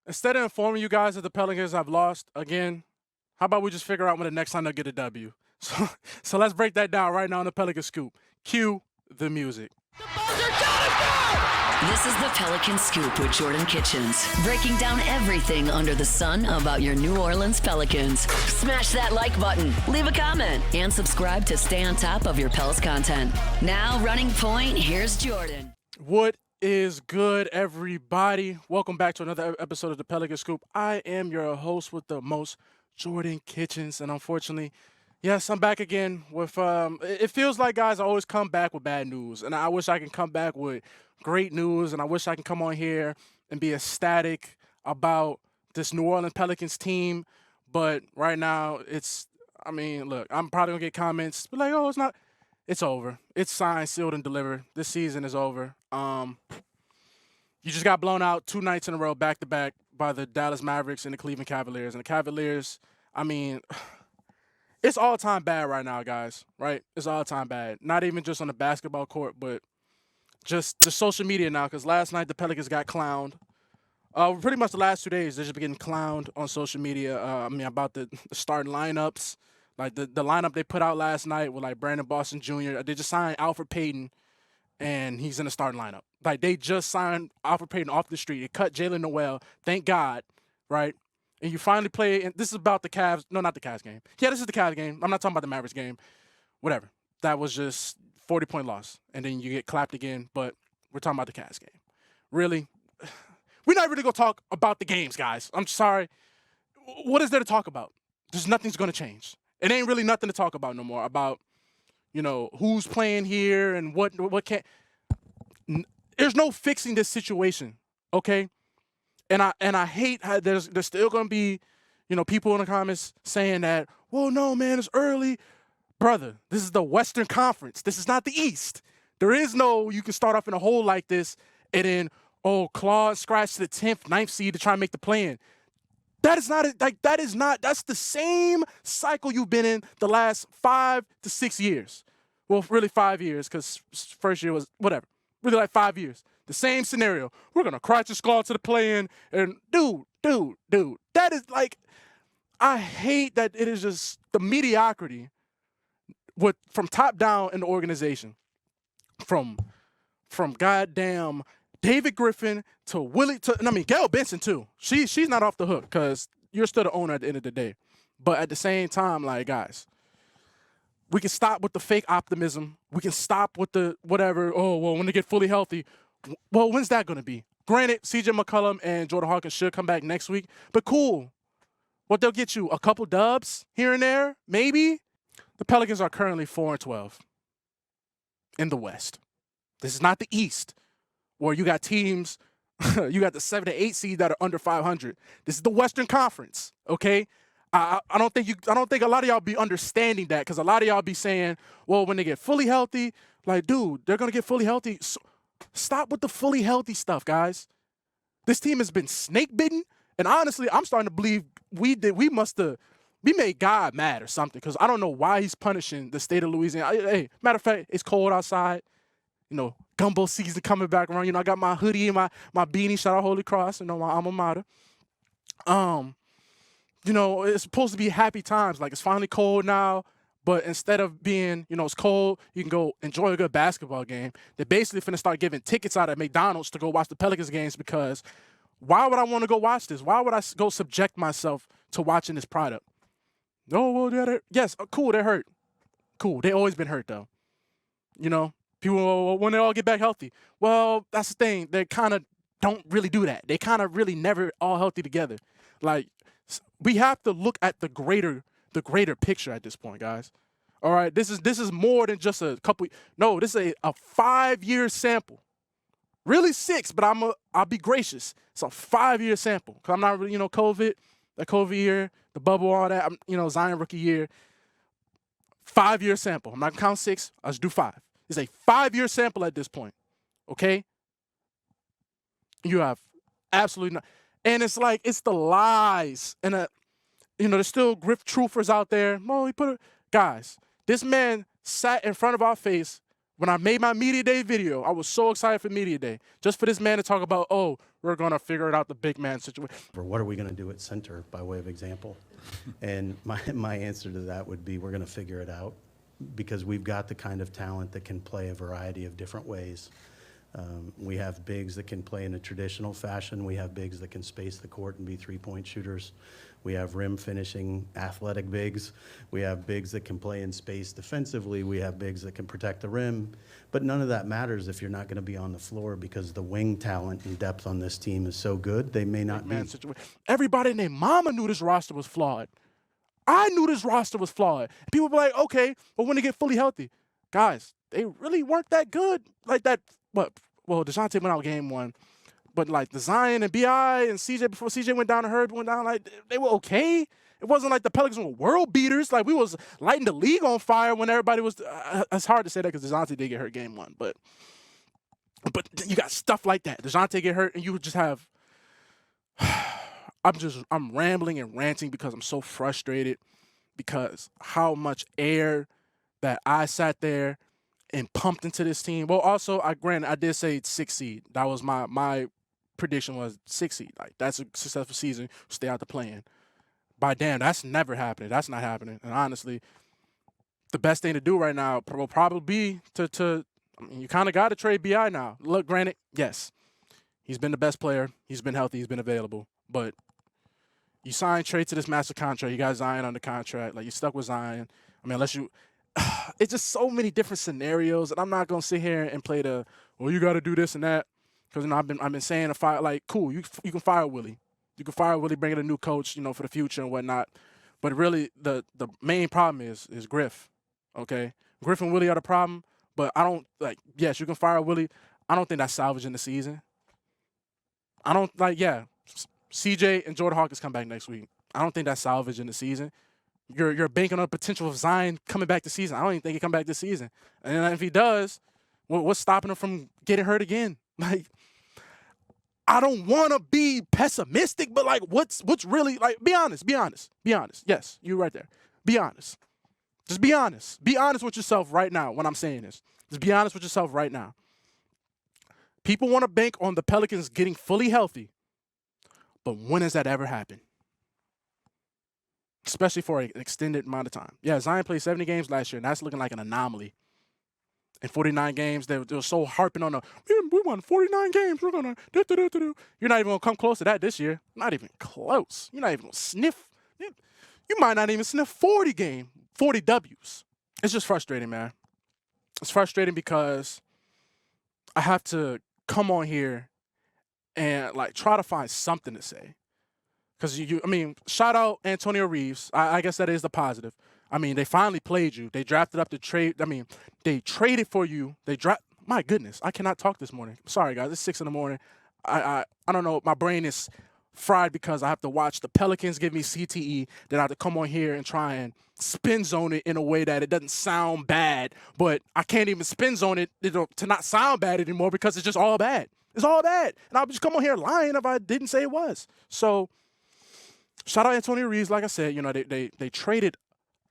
Instead of informing you guys that the Pelicans have lost again, how about we just figure out when the next time they'll get a W? So, so let's break that down right now on the Pelican Scoop. Cue the music. This is the Pelicans Scoop with Jordan Kitchens, breaking down everything under the sun about your New Orleans Pelicans. Smash that like button, leave a comment, and subscribe to stay on top of your Pels content. Now, running point, here's Jordan. What is good, everybody? Welcome back to another episode of the Pelican Scoop. I am your host with the most, Jordan Kitchens, and unfortunately, yes, I'm back again with, it feels like, guys, I always come back with bad news, and I wish I can come back with great news, and I wish I can come on here and be ecstatic about this New Orleans Pelicans team, but right now, look, I'm probably going to get comments, but like, oh, it's over. It's signed, sealed, and delivered. This season is over. You just got blown out 2 nights in a row, back-to-back, by the Dallas Mavericks and the Cleveland Cavaliers. And the Cavaliers, it's all-time bad right now, guys, right? It's all-time bad. Not even just on the basketball court, but just the social media now, because last night the Pelicans got clowned. Pretty much the last 2 days, they've just been getting clowned on social media, about the starting lineups. Like, the lineup they put out last night with, like, Brandon Boston Jr., they just signed Alfred Payton, and he's in the starting lineup. Like, they just signed Alfred Payton off the street. They cut Jalen Noel, thank God, right? And you finally play, and this is about the Cavs. No, not the Cavs game. Yeah, this is the Cavs game. I'm not talking about the Mavericks game. Whatever. That was just 40-point loss, and then you get clapped again, but we're talking about the Cavs game. Really? We're not really going to talk about the games, guys. I'm sorry. What is there to talk about? There's nothing's going to change. It ain't really nothing to talk about no more about, who's playing here and what can't. There's no fixing this situation, okay? And I hate how there's still going to be, people in the comments saying that, well, no, man, it's early. Brother, this is the Western Conference. This is not the East. There is no, you can start off in a hole like this and then, claw and scratch to the 10th, 9th seed to try and make the play-in. That's the same cycle you've been in the last 5 to 6 years. Well, really 5 years, because first year was whatever. Really like 5 years. The same scenario. We're going to crouch and claw to the play-in. And dude. That is like, I hate that it is just the mediocrity from top down in the organization. From goddamn David Griffin to Willie Gail Benson too. She's not off the hook because you're still the owner at the end of the day. But at the same time, like, guys, we can stop with the fake optimism. We can stop with the whatever, when they get fully healthy. Well, when's that going to be? Granted, CJ McCollum and Jordan Hawkins should come back next week, but cool. What they'll get you, a couple dubs here and there, maybe? The Pelicans are currently 4-12 in the West. This is not the East, where you got teams, you got the 7 to 8 seed that are under 500. This is the Western Conference, okay? I don't think a lot of y'all be understanding that, because a lot of y'all be saying, well, when they get fully healthy, like, dude, they're gonna get fully healthy. So stop with the fully healthy stuff, guys. This team has been snake bitten, and honestly, I'm starting to believe we made God mad or something, because I don't know why he's punishing the state of Louisiana. Hey, matter of fact, it's cold outside. Gumbo season coming back around. I got my hoodie and my beanie, shout out Holy Cross, my alma mater. It's supposed to be happy times. Like, it's finally cold now, but instead of being, it's cold, you can go enjoy a good basketball game. They're basically finna start giving tickets out at McDonald's to go watch the Pelicans games, because why would I want to go watch this? Why would I go subject myself to watching this product? Oh, well, they're hurt. Yes, cool, they're hurt. Cool, they always been hurt, though. People, when they all get back healthy. Well, that's the thing. They kind of don't really do that. They kind of really never all healthy together. Like, we have to look at the greater picture at this point, guys. All right, this is more than just a couple. No, this is a 5-year sample. Really 6, but I'll be gracious. It's a 5-year sample, because I'm not really, COVID, the COVID year, the bubble, all that. Zion rookie year. 5-year sample. I'm not going to count 6. I'll just do 5. It's a 5-year sample at this point, okay? You have absolutely not. And it's like, it's the lies. And, there's still grift truthers out there. Guys, this man sat in front of our face When I made my media day video, I was so excited for media day, just for this man to talk about, oh, we're gonna figure it out, the big man situation. What are we going to do at center, by way of example? And my answer to that would be, we're going to figure it out, because we've got the kind of talent that can play a variety of different ways. We have bigs that can play in a traditional fashion. We have bigs that can space the court and be three-point shooters. We have rim finishing athletic bigs. We have bigs that can play in space defensively. We have bigs that can protect the rim. But none of that matters if you're not going to be on the floor, because the wing talent and depth on this team is so good, they may not be. Everybody and their mama knew this roster was flawed. I knew this roster was flawed. People be like, okay, but when they get fully healthy, guys, they really weren't that good. Like that, well, DeJounte went out game 1. But like the Zion and B.I. and CJ, before CJ went down and Herb went down, like they were okay. It wasn't like the Pelicans were world beaters. Like we was lighting the league on fire when everybody was. It's hard to say that because DeJounte did get hurt game 1, but you got stuff like that. DeJounte get hurt and you would just have. I'm rambling and ranting because I'm so frustrated because how much air that I sat there and pumped into this team. Well, also I did say 6 seed. That was my prediction was 6 seed. Like that's a successful season. Stay out the play-in. By damn, that's never happening. That's not happening. And honestly, the best thing to do right now will probably be to I mean, you kind of got to trade BI now. Look, granted, yes, he's been the best player. He's been healthy. He's been available. But you sign trade to this massive contract. You got Zion under contract. Like you stuck with Zion. I mean, unless you. It's just so many different scenarios, and I'm not gonna sit here and play the you got to do this and that, because I've been saying to fire, like, cool, you can fire Willie, bring in a new coach, for the future and whatnot, but really the main problem is Griff, okay? Griff and Willie are the problem, but I don't like. Yes, you can fire Willie. I don't think that's salvaging the season. I don't like. Yeah, CJ and Jordan Hawkins come back next week. I don't think that's salvaging the season. You're banking on the potential of Zion coming back this season. I don't even think he come back this season. And if he does, what's stopping him from getting hurt again? Like, I don't want to be pessimistic, but like, what's really like? Be honest. Yes, you right there. Be honest. Just be honest. Be honest with yourself right now when I'm saying this. Just be honest with yourself right now. People want to bank on the Pelicans getting fully healthy, but when has that ever happened? Especially for an extended amount of time. Yeah, Zion played 70 games last year, and that's looking like an anomaly. In 49 games, they were so harping on we won 49 games. We're going to do. You're not even going to come close to that this year. Not even close. You're not even going to sniff. You might not even sniff 40 Ws. It's just frustrating, man. It's frustrating because I have to come on here and like try to find something to say. Because, shout out Antonio Reeves. I guess that is the positive. I mean, they finally played you. They drafted up the trade. They traded for you. My goodness, I cannot talk this morning. Sorry, guys. It's 6 in the morning. I don't know. My brain is fried because I have to watch the Pelicans give me CTE. Then I have to come on here and try and spin zone it in a way that it doesn't sound bad. But I can't even spin zone it to not sound bad anymore because it's just all bad. It's all bad. And I'll just come on here lying if I didn't say it was. So, shout out Antonio Reeves. Like I said, they traded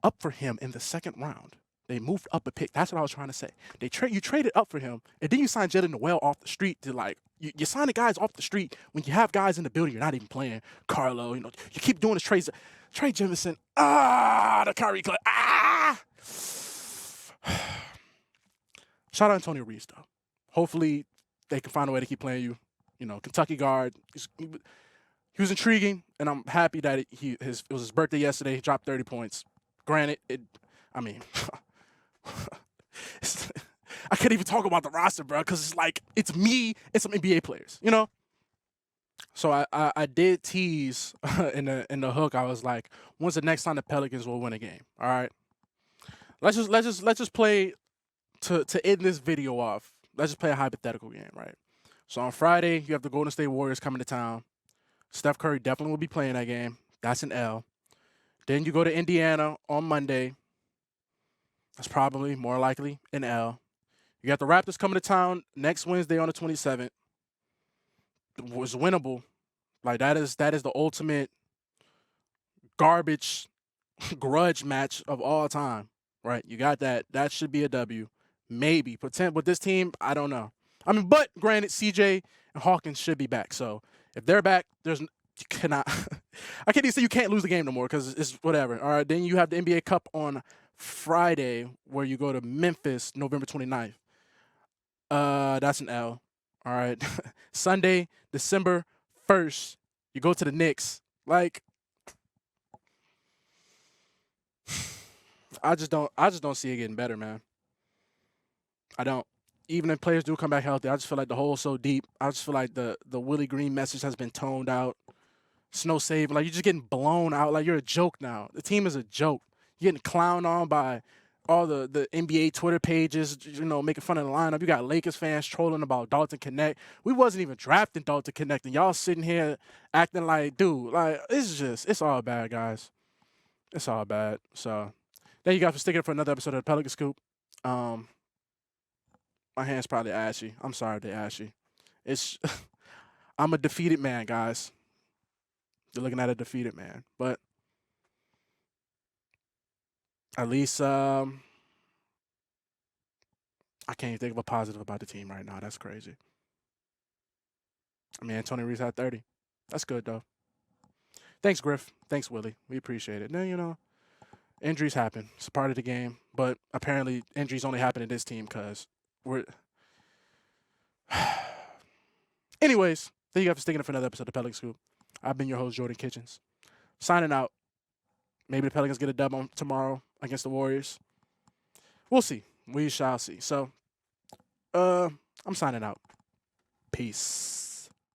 up for him in the second round. They moved up a pick. That's what I was trying to say. You traded up for him, and then you signed Jalen Noel off the street to you signing guys off the street when you have guys in the building you're not even playing. Carlo, you keep doing this trades. Trey Jemison, the Kyrie Club, Shout out Antonio Reeves though. Hopefully they can find a way to keep playing you. Kentucky guard. He was intriguing, and I'm happy that it was his birthday yesterday. He dropped 30 points. Granted, I can't even talk about the roster, bro, because it's like it's me and some NBA players, So I did tease in the hook. I was like, when's the next time the Pelicans will win a game? All right, let's just play to end this video off. Let's just play a hypothetical game, right? So on Friday, you have the Golden State Warriors coming to town. Steph Curry definitely will be playing that game. That's an L. Then you go to Indiana on Monday. That's probably more likely an L. You got the Raptors coming to town next Wednesday on the 27th. It was winnable. Like that is the ultimate garbage grudge match of all time, right? You got that. That should be a W. Maybe. Pretend with this team, I don't know. I mean, but granted, CJ and Hawkins should be back. So if they're back, you cannot. I can't even say you can't lose the game no more because it's whatever. All right. Then you have the NBA Cup on Friday where you go to Memphis November 29th. That's an L. All right. Sunday, December 1st, you go to the Knicks. Like, I just don't see it getting better, man. I don't. Even if players do come back healthy, I just feel like the hole's so deep. I just feel like the Willie Green message has been toned out. Snow save, like you're just getting blown out. Like you're a joke now. The team is a joke. You're getting clowned on by all the NBA Twitter pages, making fun of the lineup. You got Lakers fans trolling about Dalton Connect. We wasn't even drafting Dalton Connect, and y'all sitting here acting like, dude, like it's all bad, guys. It's all bad. So thank you guys for sticking for another episode of the Pelicans Scoop. My hand's probably ashy. I'm sorry they're ashy. I'm a defeated man, guys. You're looking at a defeated man. But at least I can't even think of a positive about the team right now. That's crazy. I mean, Antonio Reeves had 30. That's good, though. Thanks, Griff. Thanks, Willie. We appreciate it. Now, injuries happen. It's a part of the game. But apparently injuries only happen in this team because we're... Anyways, thank you guys for sticking up for another episode of Pelicans Scoop. I've been your host, Jordan Kitchens. Signing out. Maybe the Pelicans get a dub on tomorrow against the Warriors. We'll see. We shall see. So, I'm signing out. Peace.